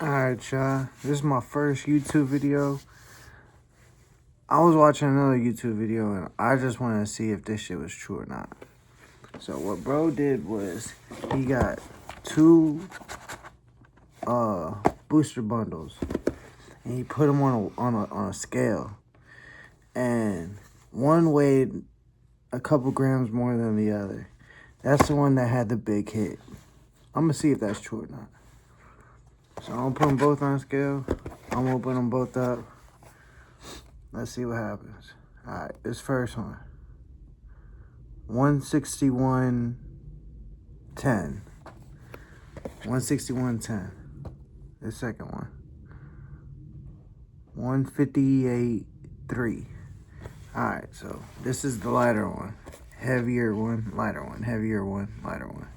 Alright, y'all. This is my first YouTube video. I was watching another YouTube video and I just wanted to see if this shit was true or not. So what bro did was he got two booster bundles and he put them on a scale, and one weighed a couple grams more than the other. That's the one that had the big hit. I'm gonna see if that's true or not. So I'm gonna put them both on a scale. I'm gonna open them both up. Let's see what happens. Alright, this first one. 161.10. 161.10. The second one. 158.3. Alright, so this is the lighter one. Heavier one, lighter one. Heavier one, lighter one.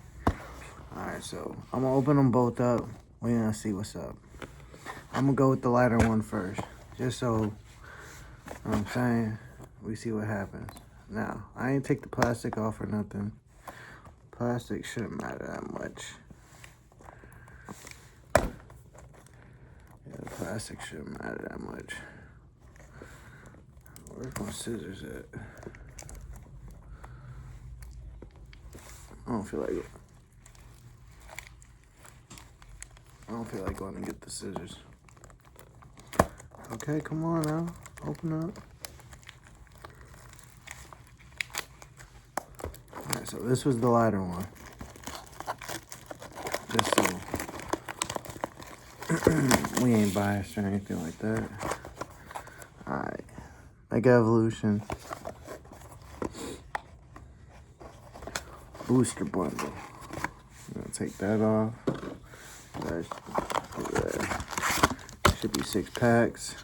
Alright, so I'm gonna open them both up. We're gonna see what's up. I'm gonna go with the lighter one first. Just so, you know what I'm saying, we see what happens. Now, I ain't take the plastic off or nothing. Plastic shouldn't matter that much. Yeah, the plastic shouldn't matter that much. Where's my scissors at? I don't feel like going to get the scissors. Okay, come on now. Open up. Alright, so this was the lighter one. Just so we ain't biased or anything like that. Alright. Mega Evolution Booster Bundle. I'm gonna take that off. That should be 6 packs.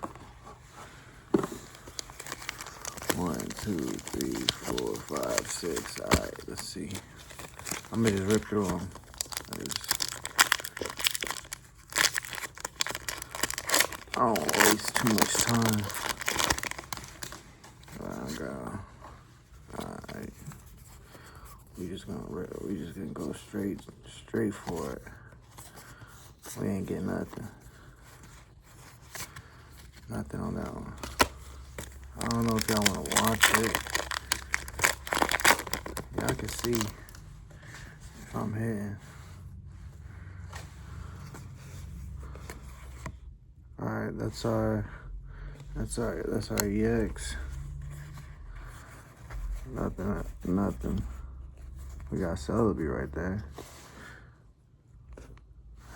1, 2, 3, 4, 5, 6. Alright, let's see. I'm gonna just rip through them. I don't want to waste too much time. Alright. We just gonna go straight for it. We ain't getting nothing. Nothing on that one. I don't know if y'all want to watch it. Y'all can see if I'm hitting. Alright, that's our EX. Nothing. We got Celebi right there.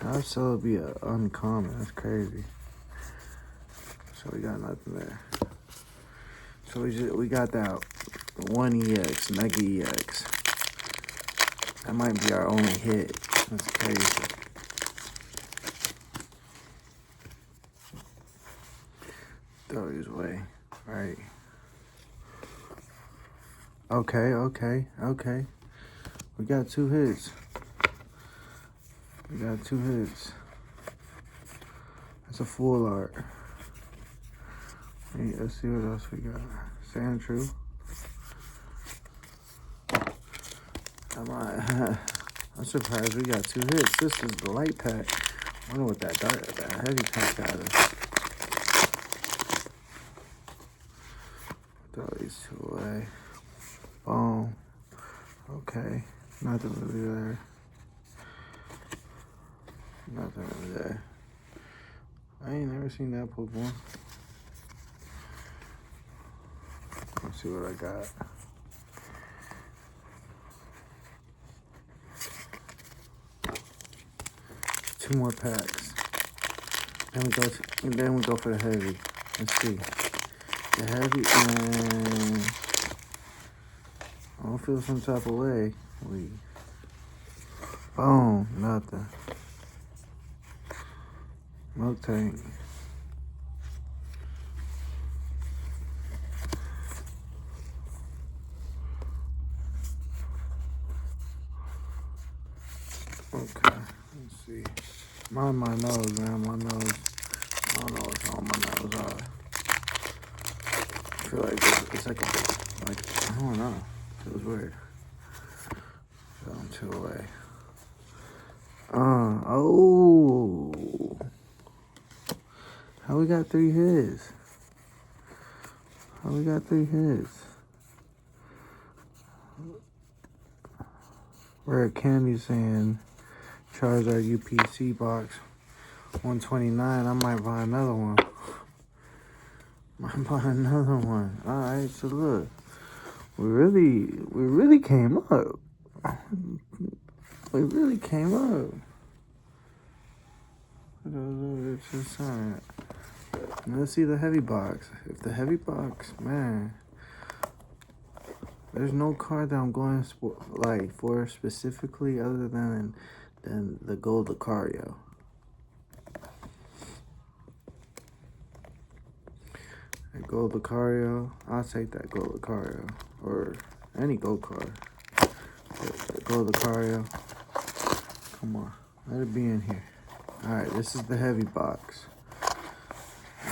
How's Celebi uncommon? That's crazy. So we got nothing there. So we got that one EX, Mega EX. That might be our only hit. That's crazy. Throw these away. Right. Okay. We got 2 hits. That's a full art. Hey, let's see what else we got. Sandshrew. I'm surprised we got 2 hits. This is the light pack. I wonder what that heavy pack got us. Throw these 2 away. Boom. Okay. Nothing really there. I ain't never seen that Pokemon. Let's see what I got. Two more packs. Then we go for the heavy. Let's see. The heavy, I don't feel some type of way. Boom, nothing. Milk tank. Okay, let's see. Mind my nose, man. My nose. I don't know what's on my nose. I feel like it's like I don't know. It feels weird. So I'm 2 away. Oh. How we got 3 hits? How we got 3 hits? Rare Candy saying Charizard UPC box 129. I might buy another one. Might buy another one. Alright, so look. We really came up. We really came up. It's just saying. Let's see the heavy box. If the heavy box, man, there's no card that I'm going for specifically other than the Gold Lucario. The Gold Lucario, I'll take that Gold Lucario or any gold card. The Gold Lucario. Come on, let it be in here. All right, this is the heavy box.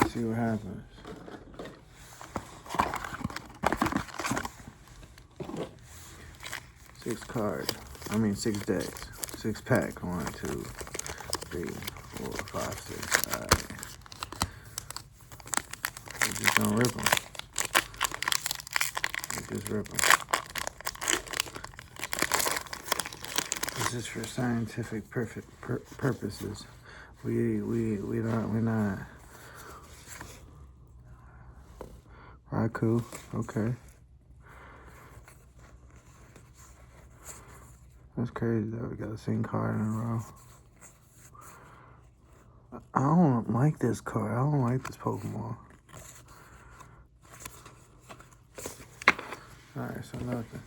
Let's see what happens. Six decks. 6 pack. 1, 2, 3, 4, 5, 6. All right. We're just gonna rip them. We just rip them. This is for scientific purposes. We're not. Raikou, okay. That's crazy that we got the same card in a row. I don't like this card. I don't like this Pokemon. Alright, so nothing.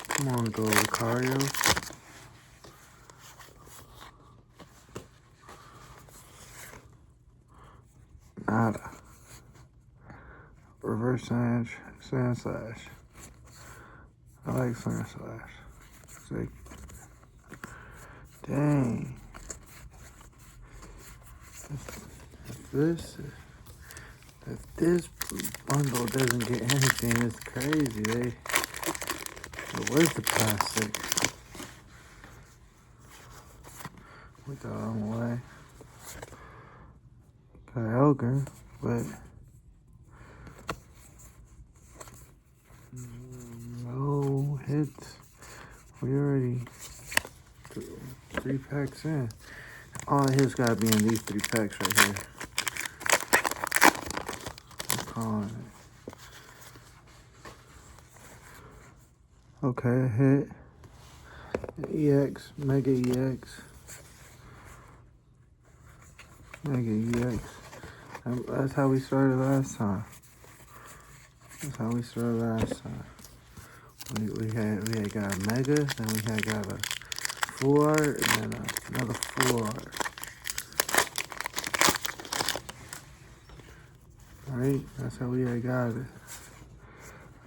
Come on, go Lucario. Nada. Reverse Sand Slash. I like Sand Slash. Sick. Dang. If this bundle doesn't get anything, it's crazy. Where's the plastic? We got on the way. Kyogre, but no hits. We already 3 packs in. All the hits gotta be in these 3 packs right here. I'm calling it. Okay, a hit. EX, Mega EX. Mega EX. That's how we started last time. We had got a Mega, then we had got a full art, and then another full art. Right? That's how we had got it.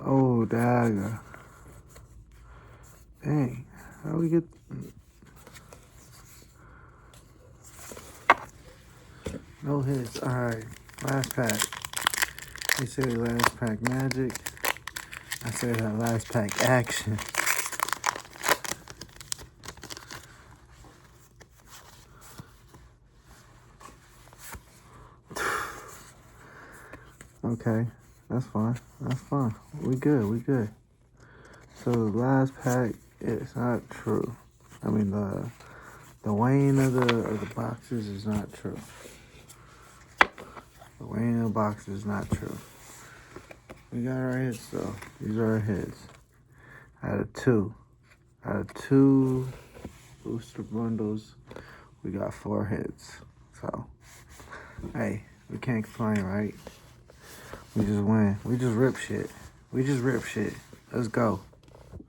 Oh, dagger. Dang. How we get... No hits. Alright. Last pack. They say last pack magic. I say that last pack action. Okay. That's fine. We good. So the last pack is not true. I mean the weighing of the boxes is not true. The weighing of the boxes is not true. We got our hits though. These are our hits. Out of two booster bundles, we got 4 hits. So hey, we can't complain, right? We just win. We just rip shit. Let's go.